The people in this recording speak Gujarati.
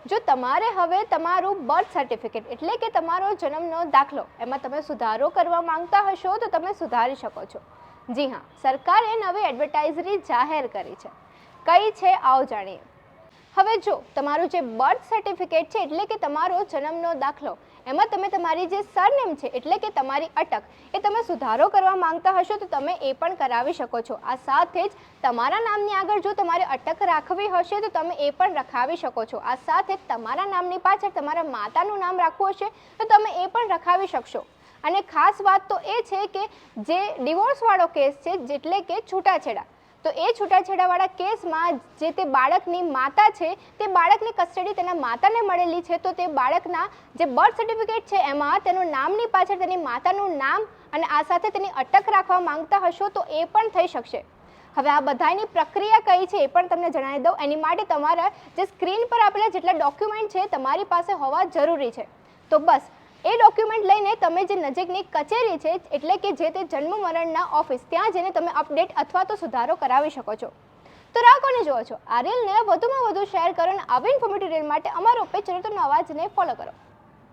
જો તમારે હવે તમારું બર્થ સર્ટિફિકેટ એટલે કે તમારો જન્મનો દાખલો એમાં તમે સુધારો કરવા માંગતા હશો તો તમે સુધારી શકો છો। જી હા, સરકારે નવી એડવર્ટાઇઝરી જાહેર કરી છે। કઈ છે આવો જાણીએ। હવે જો તમારું જે બર્થ સર્ટિફિકેટ છે એટલે કે તમારો જન્મનો દાખલો એમાં તમે તમારી જે સરનેમ છે એટલે કે તમારી અટક એ તમે સુધારો કરવા માંગતા હશો તો તમે એ પણ કરાવી શકો છો। આ સાથે જ તમારા નામની આગળ જો તમારે અટક રાખવી હશે તો તમે એ પણ રખાવી શકો છો। આ સાથે જ તમારા નામની પાછળ તમારા માતાનું નામ રાખવું હશે તો તમે એ પણ રખાવી શકશો। અને ખાસ વાત તો એ છે કે જે ડિવોર્સવાળો કેસ છે એટલે કે છૂટાછેડા, તો એ છૂટાછેડાવાળા કેસમાં જે તે બાળકની માતા છે તે બાળકની કસ્ટડી તેના માતાને મળેલી છે તો તે બાળકના જે બર્થ સર્ટિફિકેટ છે એમાં તેનું નામની પાછળ તેની માતાનું નામ અને આ સાથે તેની અટક રાખવા માંગતા હશો તો એ પણ થઈ શકશે। હવે આ બધાની પ્રક્રિયા કઈ છે એ પણ તમને જણાવી દઉં। એની માટે તમારા જે સ્ક્રીન પર આપેલા જેટલા ડોક્યુમેન્ટ છે તમારી પાસે હોવા જરૂરી છે। તો બસ એ ડોક્યુમેન્ટ લઈને તમે જે નજીકની કચેરી છે એટલે કે જે તે જન્મ મરણના ઓફિસ ત્યાં જઈને તમે અપડેટ અથવા તો સુધારો કરાવી શકો છો। તો રાહ કોને જુઓ છો? આ રીલને વધુમાં વધુ શેર કરો અને આવી ઇન્ફોર્મેટિવ રીલ માટે અમારો પેજ ચરિત્રનો અવાજને ફોલો કરો।